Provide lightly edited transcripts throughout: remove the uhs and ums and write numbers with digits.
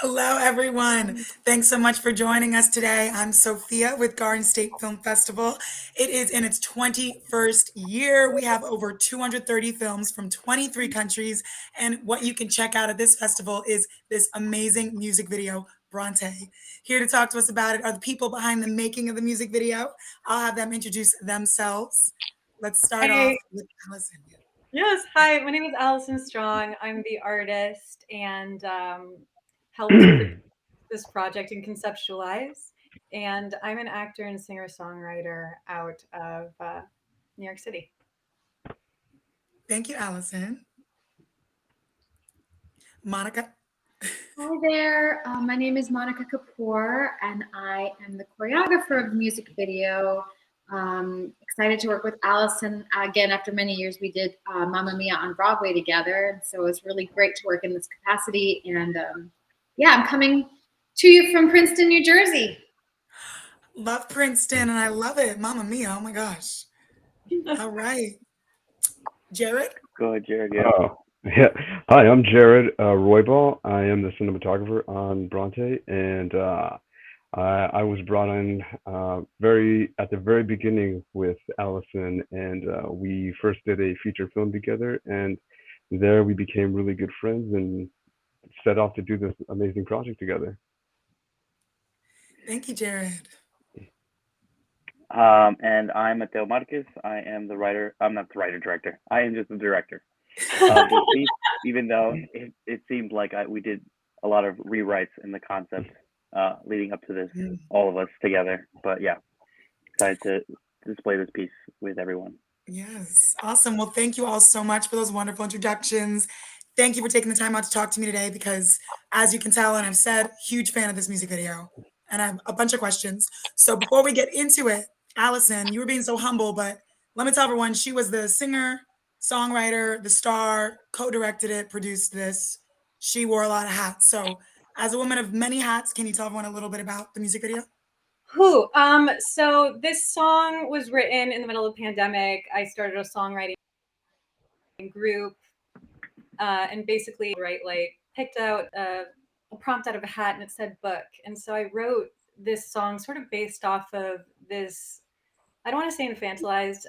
Hello, everyone. Thanks so much for joining us today. I'm Sophia with Garden State Film Festival. It is in its 21st year. We have over 230 films from 23 countries. And what you can check out at this festival is this amazing music video, Bronte. Here to talk to us about it are the people behind the making of the music video. I'll have them introduce themselves. Let's start off Hey, with Allison. yes, hi, my name is Allison Strong. I'm the artist and helped produce this project and conceptualize. And I'm an actor and singer-songwriter out of New York City. Thank you, Allison. Monica. Hi there. My name is Monica Kapoor, and I am the choreographer of the music video. Excited to work with Allison again. After many years, we did Mamma Mia on Broadway together, and so it was really great to work in this capacity. And yeah, I'm coming to you from Princeton, New Jersey. Love Princeton, and I love it. Mamma Mia. Oh my gosh. All right. Jared? Go ahead, Jared. Yeah. Yeah. Hi, I'm Jared Roybal. I am the cinematographer on Bronte, and I was brought in very at the very beginning with Allison, and we first did a feature film together, and there we became really good friends and set off to do this amazing project together. Thank you, Jared. And I'm Mateo Marquez. I am the writer. I'm not the writer director. I am just the director of this piece. Even though it seemed like we did a lot of rewrites in the concept leading up to this, Mm, all of us together. But yeah, excited to display this piece with everyone. Yes. Awesome. Well, thank you all so much for those wonderful introductions. Thank you for taking the time out to talk to me today because, as you can tell, and I've said, huge fan of this music video. And I have a bunch of questions. So before we get into it, Allison, you were being so humble, but let me tell everyone she was the singer, songwriter, the star, co-directed it, produced this. She wore a lot of hats. So as a woman of many hats, can you tell everyone a little bit about the music video? So this song was written in the middle of the pandemic. I started a songwriting group and basically picked out a prompt out of a hat and it said book. And so I wrote this song sort of based off of this, I don't want to say infantilized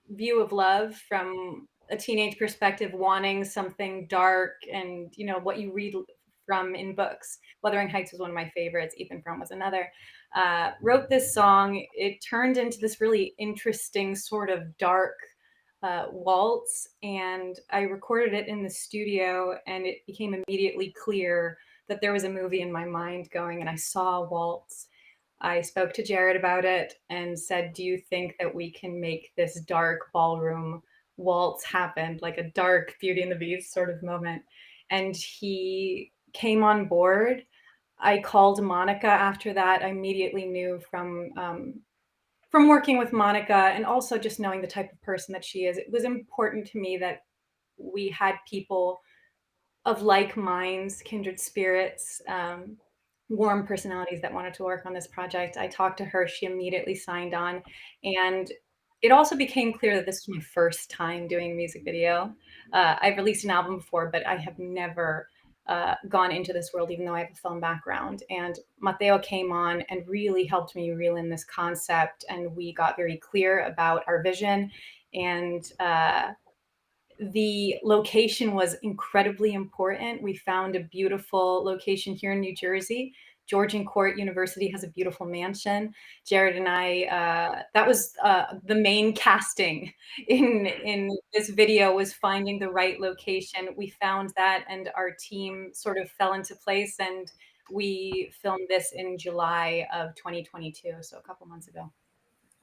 view of love from a teenage perspective, wanting something dark and, you know, what you read from in books. Wuthering Heights was one of my favorites. Ethan Frome was another. Wrote this song. It turned into this really interesting sort of dark waltz, and I recorded it in the studio, and it became immediately clear that there was a movie in my mind going, and I saw a waltz. I spoke to Jared about it and said, do you think that we can make this dark ballroom waltz happen, like a dark Beauty and the Beast sort of moment? And he came on board. I called Monica after that. I immediately knew from working with Monica and also just knowing the type of person that she is, it was important to me that we had people of like minds, kindred spirits, warm personalities that wanted to work on this project. I talked to her, she immediately signed on. And it also became clear that this was my first time doing a music video. I've released an album before, but I have never gone into this world, even though I have a film background. And Mateo came on and really helped me reel in this concept. And we got very clear about our vision. And the location was incredibly important. We found a beautiful location here in New Jersey. Georgian Court University has a beautiful mansion. Jared and I, that was the main casting in this video, was finding the right location. We found that, and our team sort of fell into place, and we filmed this in July of 2022, so a couple months ago.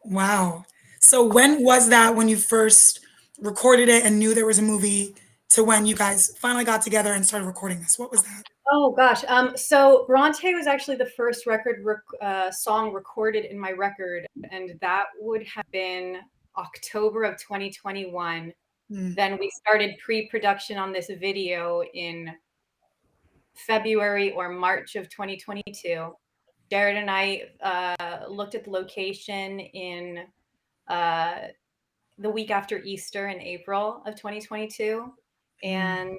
Wow. So when was that when you first recorded it and knew there was a movie to when you guys finally got together and started recording this? What was that? Oh gosh. So Bronte was actually the first song recorded in my record, and that would have been October of 2021. Mm, Then we started pre-production on this video in February or March of 2022. Jared and I looked at the location in the week after Easter in April of 2022. mm, And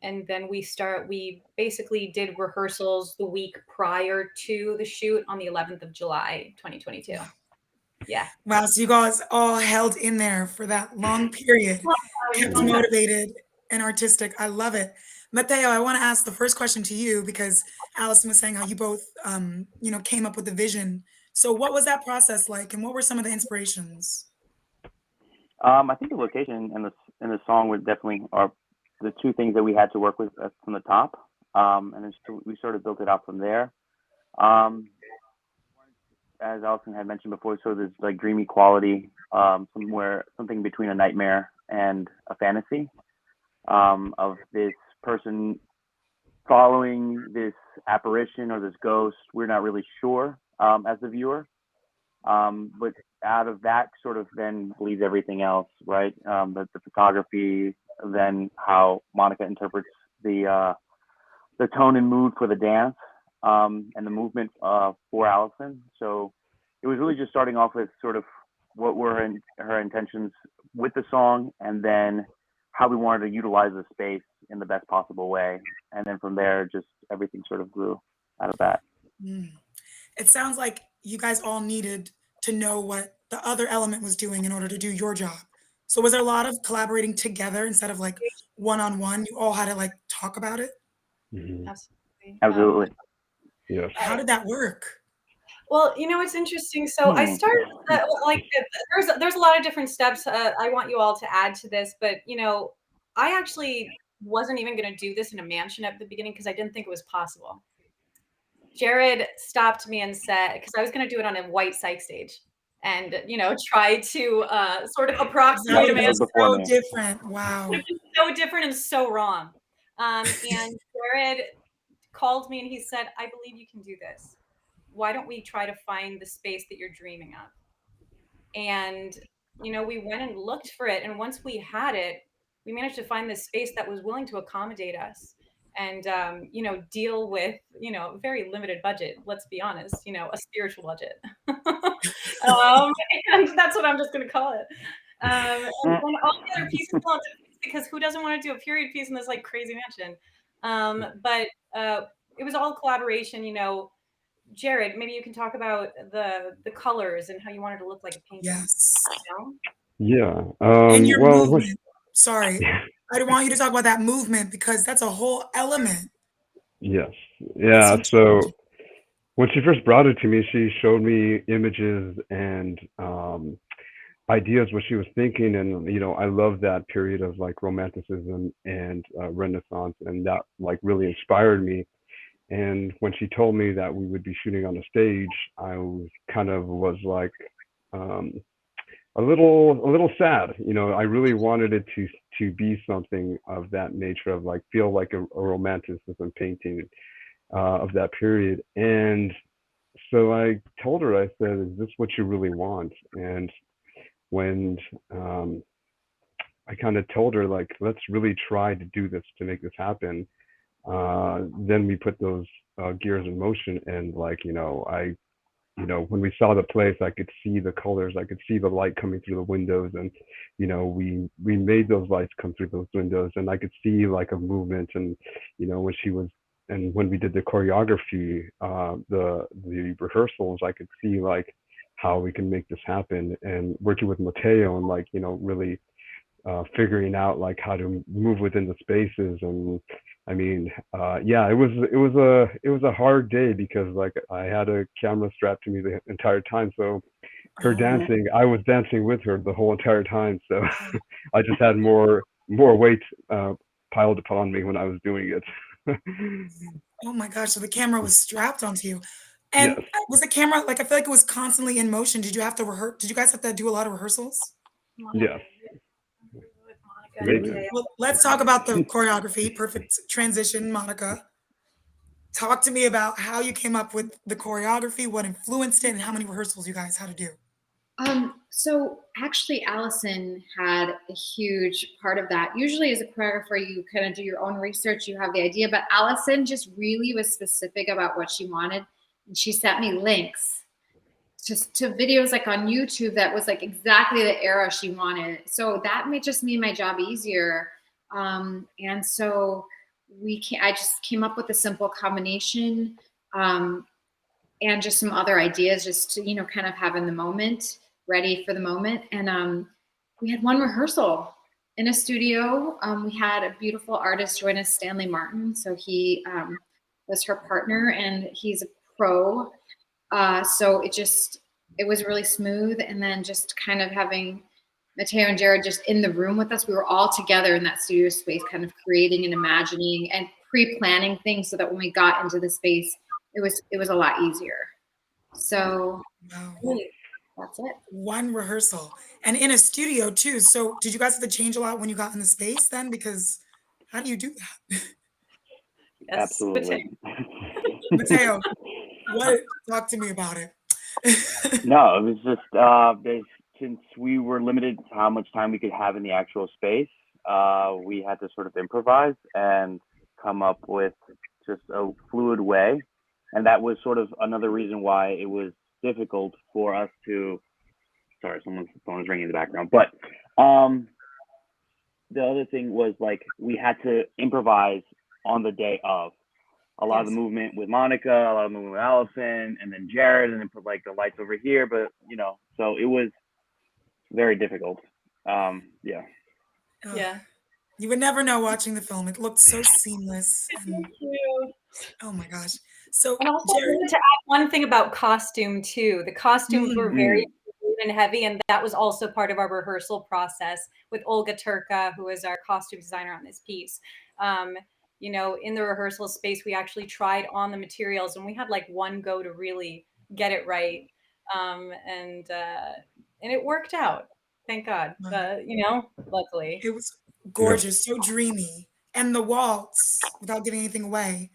And then we basically did rehearsals the week prior to the shoot on the 11th of July, 2022. Yeah. Wow, so you guys all held in there for that long period, kept motivated and artistic. I love it. Matteo, I want to ask the first question to you because Allison was saying how you both, came up with the vision. So what was that process like, and what were some of the inspirations? I think the location and the song would definitely are the two things that we had to work with from the top, and then we sort of built it out from there. Um, as Allison had mentioned before, so there's like dreamy quality, something between a nightmare and a fantasy, of this person following this apparition or this ghost. We're not really sure, as the viewer, but out of that sort of then bleeds everything else, right? The photography, then how Monica interprets the tone and mood for the dance, and the movement for Allison. So it was really just starting off with sort of what were her intentions with the song, and then how we wanted to utilize the space in the best possible way. And then from there, just everything sort of grew out of that. Mm. It sounds like you guys all needed to know what the other element was doing in order to do your job. So was there a lot of collaborating together instead of like one-on-one? You all had to like talk about it? Mhm. Absolutely. Absolutely. Yes. How did that work? Well, it's interesting. So I started there's a lot of different steps. I want you all to add to this, but I actually wasn't even going to do this in a mansion at the beginning because I didn't think it was possible. Jared stopped me and said, because I was going to do it on a white psych stage, and try to sort of That approximate a would be mansion. Before so me. different. Wow. So different and so wrong. And Jared called me and he said, I believe you can do this. Why don't we try to find the space that you're dreaming of? And we went and looked for it, and once we had it, we managed to find this space that was willing to accommodate us and deal with very limited budget. Let's be honest, a spiritual budget. And that's what I'm just going to call it. And all the other pieces fall into place because who doesn't want to do a period piece in this like crazy mansion? But it was all collaboration. Jared, maybe you can talk about the colors and how you wanted to look like a painting. Yes. Yeah. And your Well, movement. Sorry. I want you to talk about that movement because that's a whole element. yes. It's Yeah. so So challenging. when she first brought it to me, she showed me images and ideas what she was thinking, and I love that period of like romanticism and Renaissance, and that like really inspired me. And when she told me that we would be shooting on a stage, I was like um, a little sad. I really wanted it to be something of that nature, of like feel like a romanticism painting of that period. And so I told her, I said, "Is this what you really want?" And when I kind of told her like, "Let's really try to do this to make this happen," then we put those gears in motion, and like when we saw the place, I could see the colors, I could see the light coming through the windows, and we made those lights come through those windows, and I could see like a movement, and when she was and when we did the choreography, the rehearsals, I could see like how we can make this happen, and working with Mateo and like really figuring out like how to move within the spaces. And I mean, yeah, it was a hard day because like I had a camera strapped to me the entire time. So her Oh, dancing, I was dancing with her the whole entire time. So I just had more weight piled upon me when I was doing it. oh my gosh. So the camera was strapped onto you. And Yes. was the camera like I feel like it was constantly in motion. Did you have to rehearse? Did you guys have to do a lot of rehearsals? Yes. With Monica and Amazing. Mateo. Well, let's talk about the choreography. Perfect transition, Monica. Talk to me about how you came up with the choreography, what influenced it, and how many rehearsals you guys had to do. So actually, Allison had a huge part of that. Usually, as a choreographer, you kind of do your own research, you have the idea, but Allison just really was specific about what she wanted. And she sent me links to videos like on YouTube that was like exactly the era she wanted. So that just made my job easier. And so I just came up with a simple combination, and just some other ideas, just to, kind of have in the moment, ready for the moment. And we had one rehearsal in a studio. We had a beautiful artist join us, Stanley Martin. So he was her partner, and he's a pro. So it was really smooth. And then just kind of having Mateo and Jared just in the room with us. We were all together in that studio space, kind of creating and imagining and pre-planning things so that when we got into the space, it was a lot easier. So Wow. that's it. One rehearsal and in a studio too. So did you guys have to change a lot when you got in the space then? Because how do you do that? Yes, Absolutely. Mateo, talk to me about it. No, it was just since we were limited to how much time we could have in the actual space, we had to sort of improvise and come up with just a fluid way. And that was sort of another reason why it was difficult for us to. Sorry, someone's phone is ringing in the background. But the other thing was like we had to improvise on the day of. A lot of the movement with Monica, a lot of movement with Allison, and then Jared, and then put like the lights over here. But so it was very difficult. Yeah. Yeah. You would never know watching the film. It looked so seamless. And, Thank you. oh my gosh. So And also, I Jared, wanted to add one thing about costume too. The costumes were very Mm. and heavy, and that was also part of our rehearsal process with Olga Turka, who is our costume designer on this piece. In the rehearsal space, we actually tried on the materials, and we had like one go to really get it right, and it worked out. Thank God. Luckily. it was Yeah. gorgeous, so dreamy. And the waltz, without giving anything away,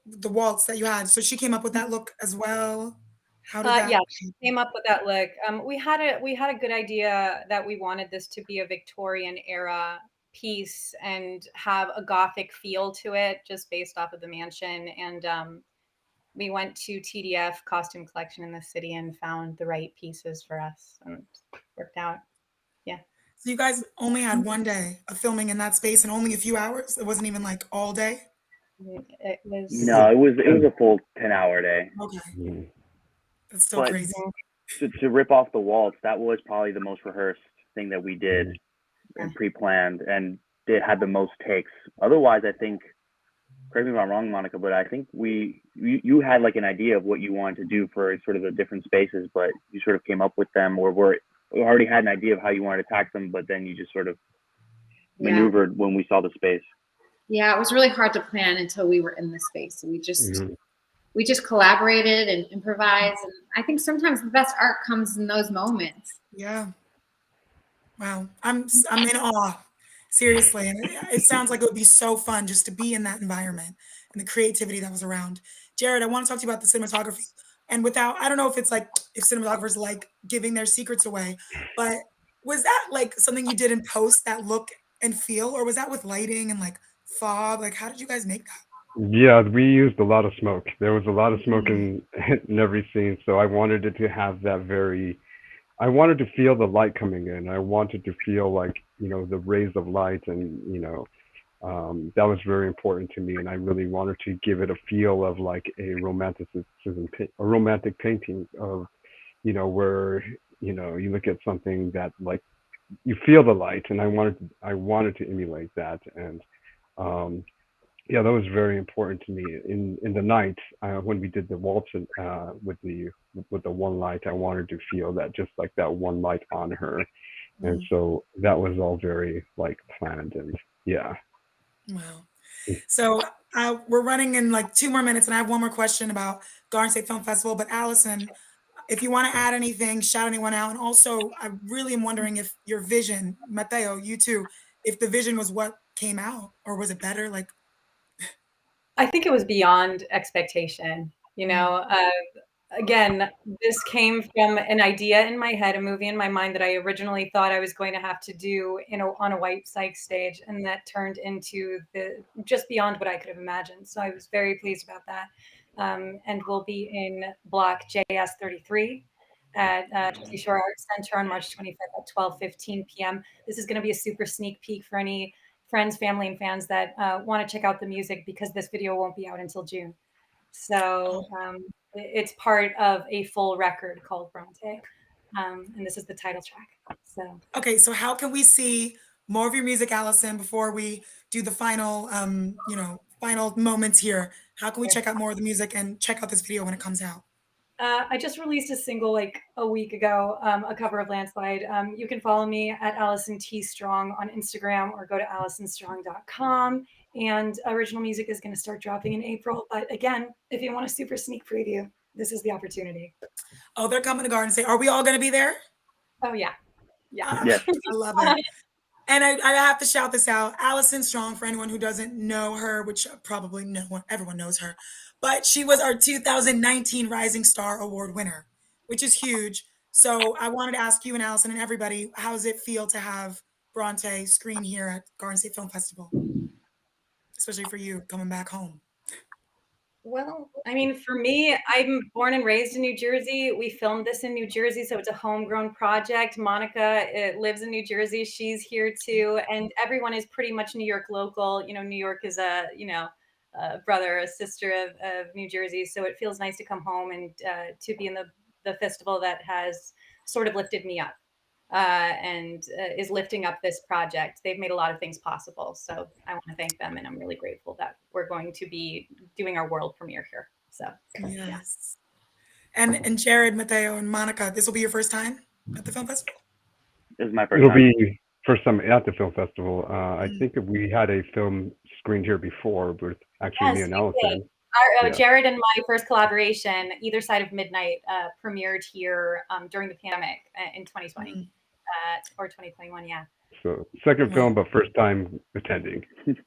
the waltz that you had. So she came up with that look as well. How did that Yeah, she came up with that look. We had a good idea that we wanted this to be a Victorian era piece and have a gothic feel to it, just based off of the mansion. And we went to TDF Costume Collection in the city and found the right pieces for us, and it worked out. Yeah. So you guys only had one day of filming in that space and only a few hours? It wasn't even like all day? It was. No, it was a full 10-hour day. Okay. Mm. That's still But crazy. to rip off the waltz, that was probably the most rehearsed thing that we did and pre-planned, and it had the most takes. Otherwise, I think, correct me if I'm wrong, Monica, but I think you had like an idea of what you wanted to do for sort of the different spaces, but you sort of came up with them, or already had an idea of how you wanted to attack them, but then you just sort of maneuvered when we saw the space. Yeah, it was really hard to plan until we were in the space. So Mhm. we just collaborated and improvised. And I think sometimes the best art comes in those moments. Yeah. Wow. I'm in awe. Seriously. And it sounds like it would be so fun just to be in that environment and the creativity that was around. Jared, I want to talk to you about the cinematography. And I don't know if it's like if cinematographers like giving their secrets away, but was that like something you did in post, that look and feel, or was that with lighting and like fog? Like how did you guys make that? Yeah, we used a lot of smoke. There was a lot of smoke Mm, in every scene, so I wanted it to have that very. I wanted to feel the light coming in. I wanted to feel like the rays of light, and that was very important to me. And I really wanted to give it a feel of like a romantic painting of where you look at something that like you feel the light, and I wanted to emulate that. And um yeah, that was very important to me. In the night, when we did the waltz with the one light, I wanted to feel that, just like that one light on her. And mm, so that was all very like planned. And yeah. wow. So we're running in like 2 more minutes, and I have one more question about Garden State Film Festival. But Allison, if you want to add anything, shout anyone out. And also, I really am wondering if your vision, Mateo, you too, if the vision was what came out, or was it better? Like, I think it was beyond expectation. mm, Again, this came from an idea in my head, a movie in my mind that I originally thought I was going to have to do on a white psych stage, and that turned into just beyond what I could have imagined. So I was very pleased about that. And we'll be in Block JS33 at Jersey Shore Arts Center on March 25th at 12:15 p.m. This is going to be a super sneak peek for any friends, family, and fans that want to check out the music because this video won't be out until June. So it's part of a full record called Bronte, and this is the title track. So Okay, so how can we see more of your music, Allison, before we do the final, final moments here? How can we check out more of the music and check out this video when it comes out? I just released a single like a week ago, a cover of Landslide. You can follow me at Allison T. Strong on Instagram or go to allisonstrong.com. And original music is going to start dropping in April. But again, if you want a super sneak preview, this is the opportunity. Oh, they're coming to Garden State. Are we all going to be there? Oh, yeah. Yeah. Yes. I love it. And I have to shout this out. Allison Strong, for anyone who doesn't know her, which probably everyone knows her, but she was our 2019 Rising Star Award winner, which is huge. So I wanted to ask you and Allison and everybody, how does it feel to have Bronte screen here at Garden State Film Festival? Especially for you coming back home. Well, I mean, for me, I'm born and raised in New Jersey. We filmed this in New Jersey, so it's a homegrown project. Monica lives in New Jersey. She's here too. And everyone is pretty much New York local. You know, New York is a brother, a sister of New Jersey. So it feels nice to come home and to be in the festival that has sort of lifted me up. And is lifting up this project. They've made a lot of things possible. So I want to thank them. And I'm really grateful that we're going to be doing our world premiere here. So, yes. Yeah. And Jared, Mateo, and Monica, this will be your first time at the film festival? This is my first It'll time. be first time at the film festival. I think we had a film screened here before with actually me and Allison. Jared and my first collaboration, Either Side of Midnight, premiered here during the pandemic in 2020 or 2021. Yeah. So second film, but first time attending.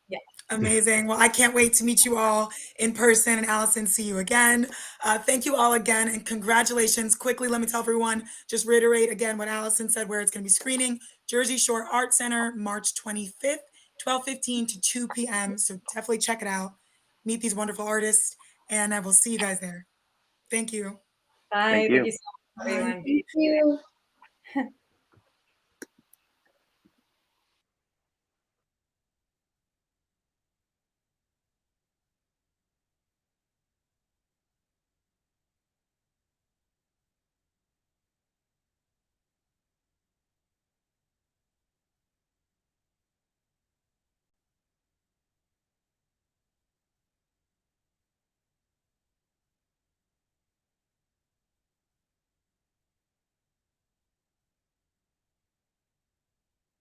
Yeah. Amazing. Well, I can't wait to meet you all in person. And Allison, see you again. Thank you all again and congratulations. Quickly, let me tell everyone, just reiterate again what Allison said, where it's going to be screening. Jersey Shore Art Center, March 25th, 12:15 to 2 p.m. So definitely check it out. Meet these wonderful artists and I will see you guys there. Thank you. Bye. Thank you. Thank you so much, everyone. Thank you.